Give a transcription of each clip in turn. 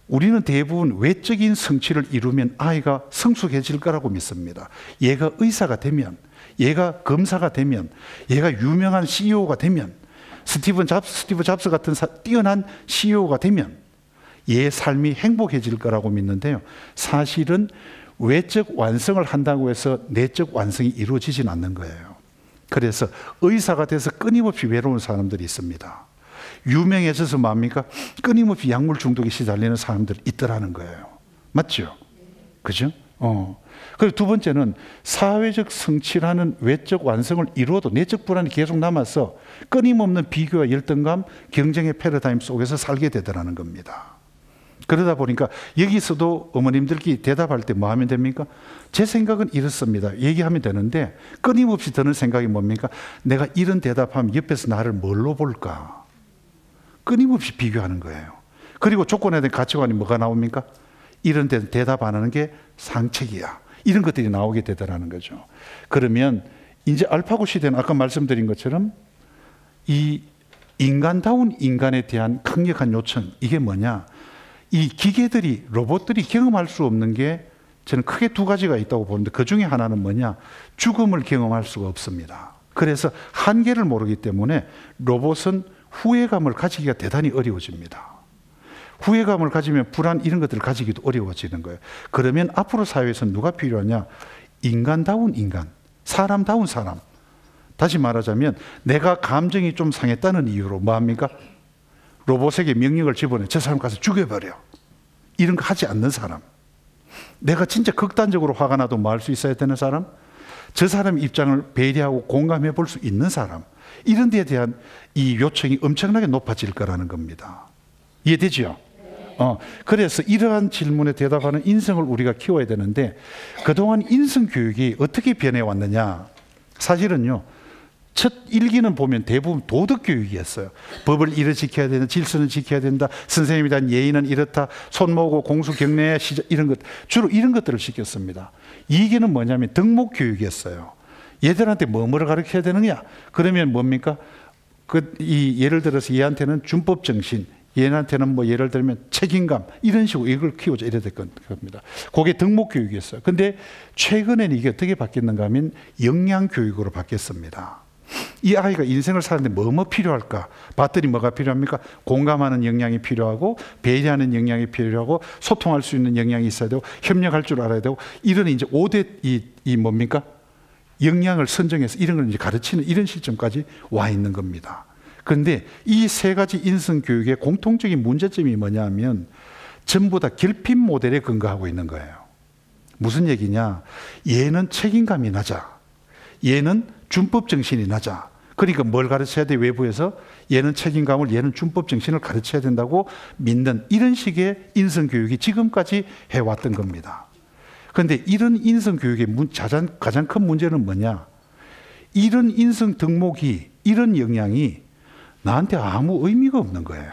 우리는 대부분 외적인 성취를 이루면 아이가 성숙해질 거라고 믿습니다. 얘가 의사가 되면, 얘가 검사가 되면, 얘가 유명한 CEO가 되면, 스티브 잡스 같은 뛰어난 CEO가 되면 얘의 삶이 행복해질 거라고 믿는데요. 사실은 외적 완성을 한다고 해서 내적 완성이 이루어지진 않는 거예요. 그래서 의사가 돼서 끊임없이 외로운 사람들이 있습니다. 유명해져서 뭡니까? 끊임없이 약물 중독에 시달리는 사람들이 있더라는 거예요. 맞죠? 그죠? 그리고 두 번째는 사회적 성취라는 외적 완성을 이루어도 내적 불안이 계속 남아서 끊임없는 비교와 열등감, 경쟁의 패러다임 속에서 살게 되더라는 겁니다. 그러다 보니까 여기서도 어머님들끼리 대답할 때 뭐 하면 됩니까? 제 생각은 이렇습니다. 얘기하면 되는데 끊임없이 드는 생각이 뭡니까? 내가 이런 대답하면 옆에서 나를 뭘로 볼까? 끊임없이 비교하는 거예요. 그리고 조건에 대한 가치관이 뭐가 나옵니까? 이런 데 대답 안 하는 게 상책이야. 이런 것들이 나오게 되더라는 거죠. 그러면 이제 알파고 시대는 아까 말씀드린 것처럼 이 인간다운 인간에 대한 강력한 요청, 이게 뭐냐? 이 기계들이, 로봇들이 경험할 수 없는 게 저는 크게 두 가지가 있다고 보는데 그 중에 하나는 뭐냐? 죽음을 경험할 수가 없습니다. 그래서 한계를 모르기 때문에 로봇은 후회감을 가지기가 대단히 어려워집니다. 후회감을 가지면 불안 이런 것들을 가지기도 어려워지는 거예요. 그러면 앞으로 사회에서는 누가 필요하냐? 인간다운 인간, 사람다운 사람. 다시 말하자면 내가 감정이 좀 상했다는 이유로 뭐합니까? 로봇에게 명령을 집어내 저 사람 가서 죽여버려. 이런 거 하지 않는 사람. 내가 진짜 극단적으로 화가 나도 뭐 할 수 있어야 되는 사람? 저 사람의 입장을 배려하고 공감해 볼 수 있는 사람. 이런 데에 대한 이 요청이 엄청나게 높아질 거라는 겁니다. 이해되죠? 그래서 이러한 질문에 대답하는 인성을 우리가 키워야 되는데 그동안 인성교육이 어떻게 변해왔느냐? 사실은요. 첫 일기는 보면 대부분 도덕교육이었어요. 법을 이래 지켜야 된다, 질서는 지켜야 된다, 선생님에 대한 예의는 이렇다, 손 모으고 공수 경례 시작, 이런 것, 주로 이런 것들을 시켰습니다. 2기는 뭐냐면 덕목교육이었어요. 얘들한테 뭐를 가르쳐야 되느냐? 그러면 뭡니까? 예를 들어서 얘한테는 준법정신, 얘한테는 뭐 예를 들면 책임감, 이런 식으로 이걸 키워줘 이래야 될 겁니다. 그게 덕목교육이었어요. 근데 최근에는 이게 어떻게 바뀌었는가 하면 역량교육으로 바뀌었습니다. 이 아이가 인생을 사는데 뭐 필요할까? 봤더니 뭐가 필요합니까? 공감하는 역량이 필요하고, 배려하는 역량이 필요하고, 소통할 수 있는 역량이 있어야 되고, 협력할 줄 알아야 되고, 이런 이제 5대 뭡니까? 역량을 선정해서 이런 걸 이제 가르치는 이런 시점까지 와 있는 겁니다. 그런데 이 세 가지 인성 교육의 공통적인 문제점이 뭐냐 하면 전부 다 결핍 모델에 근거하고 있는 거예요. 무슨 얘기냐? 얘는 책임감이 낮아. 얘는 준법 정신이 낮아. 그러니까 뭘 가르쳐야 돼? 외부에서 얘는 책임감을, 얘는 준법 정신을 가르쳐야 된다고 믿는 이런 식의 인성 교육이 지금까지 해왔던 겁니다. 그런데 이런 인성 교육의 가장 큰 문제는 뭐냐? 이런 인성 덕목이, 이런 역량이 나한테 아무 의미가 없는 거예요.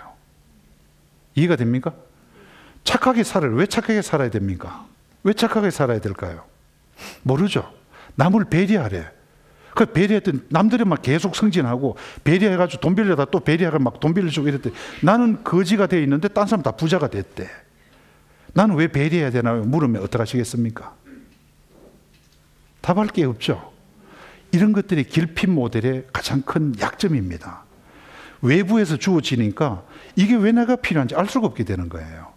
이해가 됩니까? 왜 착하게 살아야 됩니까? 왜 착하게 살아야 될까요? 모르죠. 남을 배려하래. 그 배려했더니 남들이 막 계속 승진하고 배려해가지고 돈 빌려다 또 배려하고 막 돈 빌려주고 이랬대. 나는 거지가 되어 있는데 딴 사람 다 부자가 됐대. 나는 왜 배려해야 되나 물으면 어떡하시겠습니까? 답할 게 없죠. 이런 것들이 결핍 모델의 가장 큰 약점입니다. 외부에서 주어지니까 이게 왜 내가 필요한지 알 수가 없게 되는 거예요.